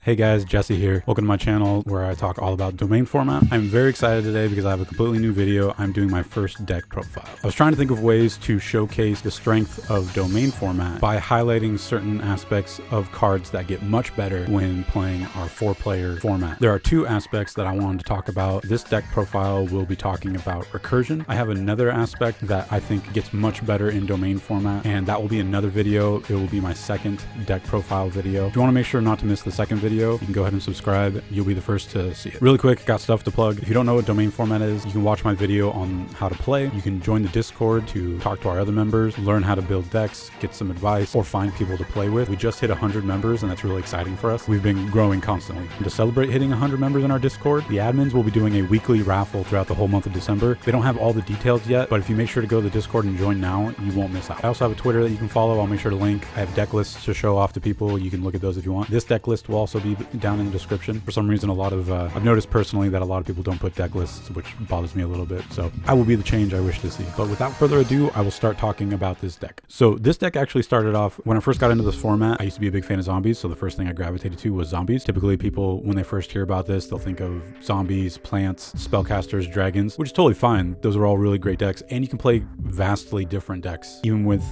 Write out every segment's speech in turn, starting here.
Hey guys, Jesse here. Welcome to my channel where I talk all about domain format. I'm very excited today because I have a completely new video. I'm doing my first deck profile. I was trying to think of ways to showcase the strength of domain format by highlighting certain aspects of cards that get much better when playing our 4-player format. There are two aspects that I wanted to talk about. This deck profile will be talking about recursion. I have another aspect that I think gets much better in domain format, and that will be another video. It will be my second deck profile video. If you want to make sure not to miss the second video, you can go ahead and subscribe. You'll be the first to see it. Really quick, got stuff to plug. If you don't know what domain format is, you can watch my video on how to play. You can join the Discord to talk to our other members, learn how to build decks, get some advice, or find people to play with. We just hit 100 members, and that's really exciting for us. We've been growing constantly. And to celebrate hitting 100 members in our Discord, the admins will be doing a weekly raffle throughout the whole month of December. They don't have all the details yet, but if you make sure to go to the Discord and join now, you won't miss out. I also have a Twitter that you can follow. I'll make sure to link. I have deck lists to show off to people. You can look at those if you want. This deck list will also be down in the description. For some reason, I've noticed personally that a lot of people don't put deck lists, which bothers me a little bit. So I will be the change I wish to see. But without further ado, I will start talking about this deck. So this deck actually started off when I first got into this format. I used to be a big fan of zombies, so the first thing I gravitated to was zombies. Typically, people, when they first hear about this, they'll think of zombies, plants, spellcasters, dragons, which is totally fine. Those are all really great decks, and you can play vastly different decks, even with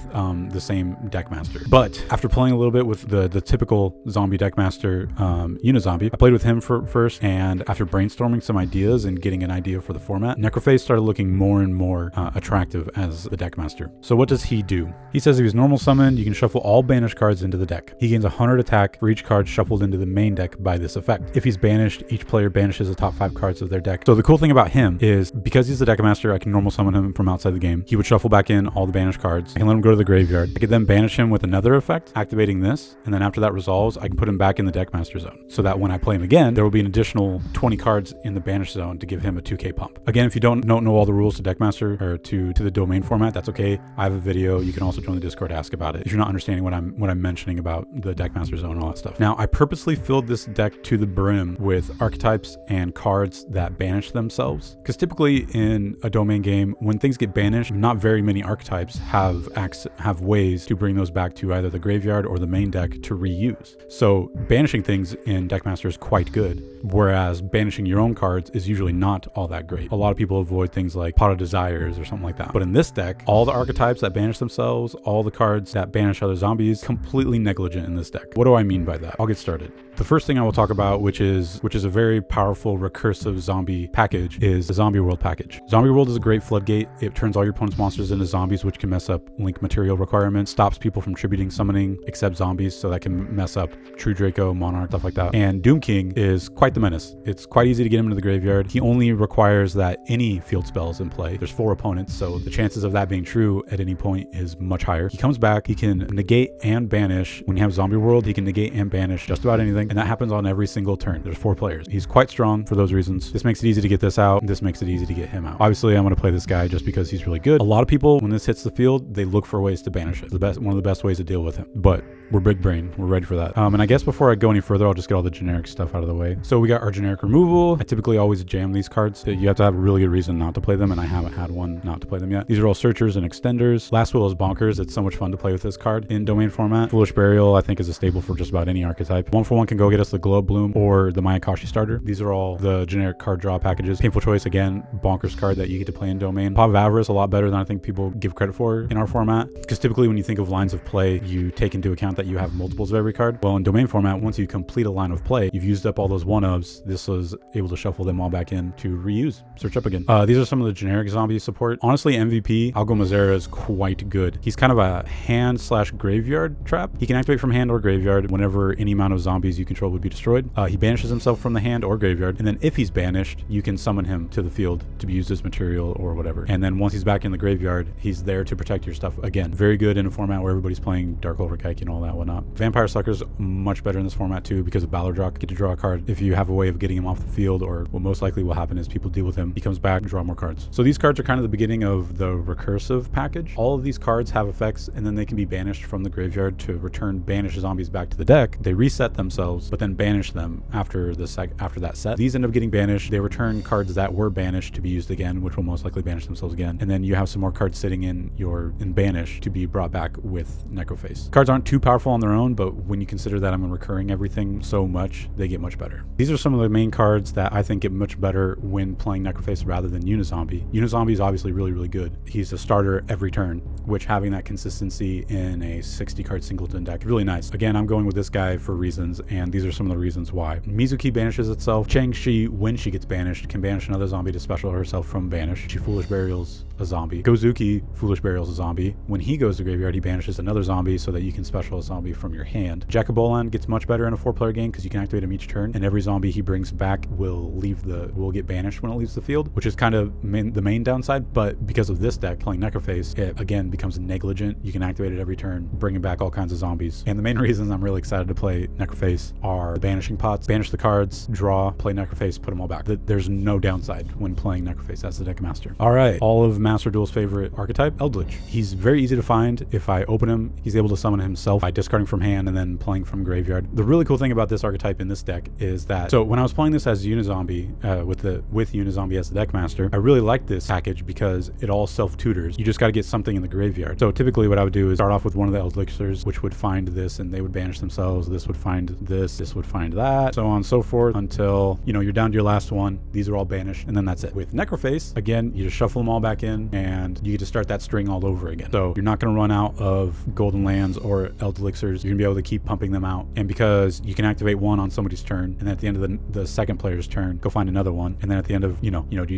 the same deck master. But after playing a little bit with the typical zombie deck master, Unizombie, I played with him first, and after brainstorming some ideas and getting an idea for the format, Necroface started looking more and more attractive as the deck master. So what does he do? He says if he's normal summoned, you can shuffle all banished cards into the deck. He gains 100 attack for each card shuffled into the main deck by this effect. If he's banished, each player banishes the top 5 cards of their deck. So the cool thing about him is because he's the deck master, I can normal summon him from outside the game. He would shuffle back in all the banished cards. I can let him go to the graveyard. I could then banish him with another effect, activating this, and then after that resolves, I can put him back in the deck master zone, so that when I play him again, there will be an additional 20 cards in the banish zone to give him a 2k pump. Again, if you don't know all the rules to Deckmaster or to the domain format, that's okay. I have a video. You can also join the Discord to ask about it if you're not understanding what I'm mentioning about the Deckmaster zone and all that stuff. Now, I purposely filled this deck to the brim with archetypes and cards that banish themselves, because typically in a domain game, when things get banished, not very many archetypes have ways to bring those back to either the graveyard or the main deck to reuse. So banishing things in Deckmaster is quite good, whereas banishing your own cards is usually not all that great. A lot of people avoid things like Pot of Desires or something like that. But in this deck, all the archetypes that banish themselves, all the cards that banish other zombies, completely negligent in this deck. What do I mean by that? I'll get started. The first thing I will talk about, which is a very powerful recursive zombie package, is the Zombie World package. Zombie World is a great floodgate. It turns all your opponent's monsters into zombies, which can mess up link material requirements, stops people from tributing summoning except zombies, so that can mess up True Draco, Monarch, stuff like that. And Doom King is quite the menace. It's quite easy to get him into the graveyard. He only requires that any field spell is in play. There's 4 opponents, so the chances of that being true at any point is much higher. He comes back, he can negate and banish. When you have Zombie World, he can negate and banish just about anything, and that happens on every single turn. There's 4 players. He's quite strong for those reasons. This makes it easy to get this out, and this makes it easy to get him out. Obviously, I'm going to play this guy just because he's really good. A lot of people, when this hits the field, they look for ways to banish it. One of the best ways to deal with him. But we're big brain. We're ready for that. And I guess before I go any further, I'll just get all the generic stuff out of the way. So we got our generic removal. I typically always jam these cards. You have to have a really good reason not to play them, and I haven't had one not to play them yet. These are all searchers and extenders. Last Will is bonkers. It's so much fun to play with this card in domain format. Foolish Burial, I think, is a staple for just about any archetype. 1-for-1 can go get us the Globe Bloom or the Mayakashi starter. These are all the generic card draw packages. Painful Choice, again, bonkers card that you get to play in domain. Pop of Avarice, a lot better than I think people give credit for in our format, because typically when you think of lines of play, you take into account that you have multiples of every card. Well, in domain format, once you complete a line of play, you've used up all those 1-ofs. This was able to shuffle them all back in to reuse, search up again. These are some of the generic zombie support. Honestly, MVP, Algo Mazera is quite good. He's kind of a hand/graveyard trap. He can activate from hand or graveyard whenever any amount of zombies you control would be destroyed. He banishes himself from the hand or graveyard, and then if he's banished, you can summon him to the field to be used as material or whatever. And then once he's back in the graveyard, he's there to protect your stuff again. Very good in a format where everybody's playing Dark Hole Reiki and all that whatnot. Vampire Sucker's much better in this format too, because of Balerdroch. Get to draw a card if you have a way of getting him off the field, or what most likely will happen is people deal with him. He comes back, draw more cards. So these cards are kind of the beginning of the recursive package. All of these cards have effects, and then they can be banished from the graveyard to return banished zombies back to the deck. They reset themselves themselves, but then banish them after that set. These end up getting banished. They return cards that were banished to be used again, which will most likely banish themselves again. And then you have some more cards sitting in banish to be brought back with Necroface. Cards aren't too powerful on their own, but when you consider that I'm recurring everything so much, they get much better. These are some of the main cards that I think get much better when playing Necroface rather than Unizombie. Unizombie is obviously really, really good. He's a starter every turn, which having that consistency in a 60 card singleton deck, really nice. Again, I'm going with this guy for reasons, and these are some of the reasons why. Mizuki banishes itself. Chang-Chi, when she gets banished, can banish another zombie to special herself from banish. She Foolish Burials a zombie. Gozuki Foolish Burials a zombie. When he goes to graveyard, he banishes another zombie so that you can special a zombie from your hand. Jackabolan gets much better in a 4-player game because you can activate him each turn, and every zombie he brings back will get banished when it leaves the field, which is kind of the main downside. But because of this deck, playing Necroface, it again becomes negligent. You can activate it every turn, bringing back all kinds of zombies. And the main reasons I'm really excited to play Necroface are the banishing pots. Banish the cards, draw, play Necroface, put them all back. There's no downside when playing Necroface as the deck master. All right, all of Master Duel's favorite archetype, Eldlich. He's very easy to find. If I open him, he's able to summon himself by discarding from hand and then playing from graveyard. The really cool thing about this archetype in this deck is that, so when I was playing this as Unizombie, with Unizombie as the deck master, I really liked this package because it all self-tutors. You just got to get something in the graveyard. So typically what I would do is start off with one of the Eldlichs, which would find this and they would banish themselves. This would find this would find that, so on and so forth until, you're down to your last one. These are all banished, and then that's it. With Necroface, again, you just shuffle them all back in and you get to start that string all over again. So you're not going to run out of golden lands or Eldlichs. You're going to be able to keep pumping them out. And because you can activate one on somebody's turn, and then at the end of the second player's turn, go find another one. And then at the end of, you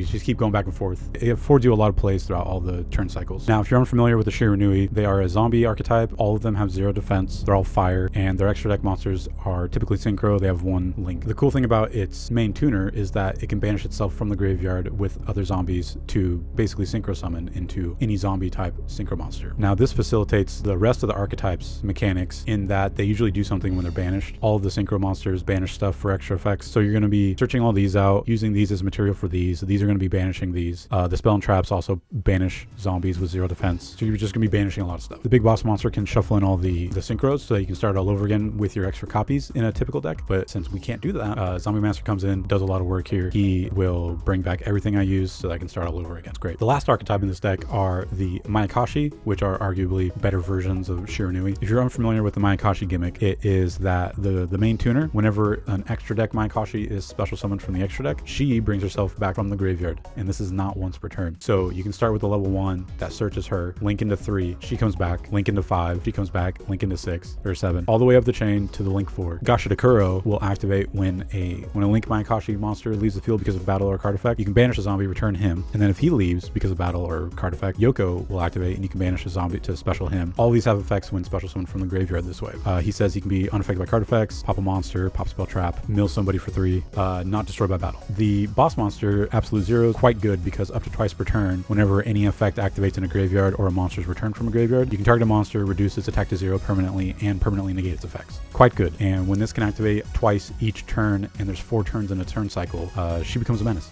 just keep going back and forth. It affords you a lot of plays throughout all the turn cycles. Now, if you're unfamiliar with the Shiranui, they are a zombie archetype. All of them have 0 defense. They're all fire, and their extra deck monsters are typically synchro. They have 1 link. The cool thing about its main tuner is that it can banish itself from the graveyard with other zombies to basically synchro summon into any zombie type synchro monster. Now, this facilitates the rest of the archetypes mechanics in that they usually do something when they're banished. All of the synchro monsters banish stuff for extra effects. So you're going to be searching all these out, using these as material for these. These are going to be banishing these. The spell and traps also banish zombies with 0 defense. So you're just going to be banishing a lot of stuff. The big boss monster can shuffle in all the synchros so that you can start all over again with your extra copies in a typical deck. But since we can't do that, Zombie Master comes in, does a lot of work here. He will bring back everything I use so that I can start all over again. It's great. The last archetype in this deck are the Mayakashi, which are arguably better versions of Shiranui. If you're unfamiliar with the Mayakashi gimmick, it is that the main tuner, whenever an extra deck Mayakashi is special summoned from the extra deck, she brings herself back from the graveyard, and this is not once per turn. So you can start with the level 1 that searches her, link into 3, she comes back, link into 5, she comes back, link into 6 or 7, all the way up the chain to the link 4. Gashadakuro will activate when a link Mayakashi monster leaves the field because of battle or card effect. You can banish a zombie, return him, and then if he leaves because of battle or card effect, Yugioh will activate and you can banish a zombie to special him. All these have effects when special summoned from the graveyard this way. He says he can be unaffected by card effects, pop a monster, pop spell trap, mill somebody for 3, not destroyed by battle. The boss monster, Absolute Zero, is quite good because up to twice per turn, whenever any effect activates in a graveyard or a monster is returned from a graveyard, you can target a monster, reduce its attack to 0 permanently, and permanently negate its effects. Quite good. And when this can activate twice each turn, and there's 4 turns in a turn cycle, she becomes a menace.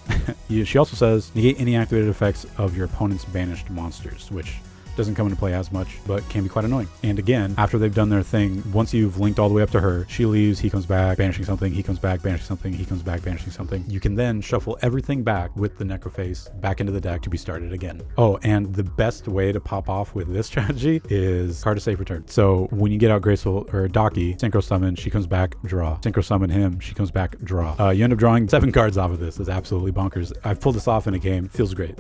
She also says negate any activated effects of your opponent's banished monsters, which doesn't come into play as much, but can be quite annoying. And again, after they've done their thing, once you've linked all the way up to her, she leaves, he comes back, banishing something, he comes back, banishing something, he comes back, banishing something. You can then shuffle everything back with the Necroface back into the deck to be started again. Oh, and the best way to pop off with this strategy is card to safe return. So when you get out Graceful or Daki, synchro summon, she comes back, draw. Synchro summon him, she comes back, draw. You end up drawing 7 cards off of this. It's absolutely bonkers. I've pulled this off in a game. Feels great.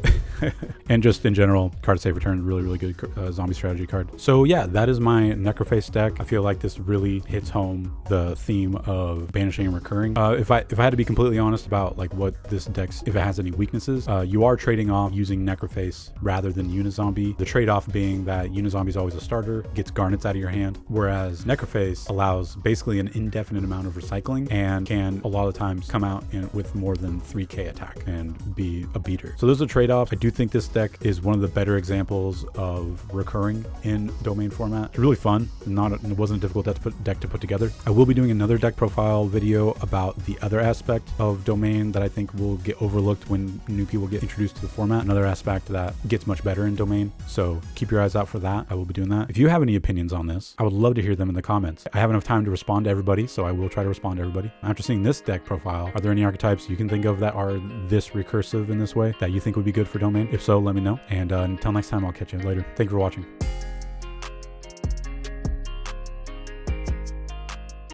And just in general, card to safe return, really, really good zombie strategy card. So yeah, that is my Necroface deck. I feel like this really hits home the theme of banishing and recurring. If I had to be completely honest about like what this deck, if it has any weaknesses, you are trading off using Necroface rather than Unizombie. The trade-off being that Unizombie is always a starter, gets garnets out of your hand, whereas Necroface allows basically an indefinite amount of recycling and can a lot of times come out with more than 3k attack and be a beater. So those are trade-offs. I do think this deck is one of the better examples of of recurring in domain format. It's really fun. It wasn't a difficult deck to put together. I will be doing another deck profile video about the other aspect of domain that I think will get overlooked when new people get introduced to the format. Another aspect that gets much better in domain. So keep your eyes out for that. I will be doing that. If you have any opinions on this, I would love to hear them in the comments. I have enough time to respond to everybody, so I will try to respond to everybody. After seeing this deck profile, are there any archetypes you can think of that are this recursive in this way that you think would be good for domain? If so, let me know. And until next time, I'll catch you later. Thank you for watching.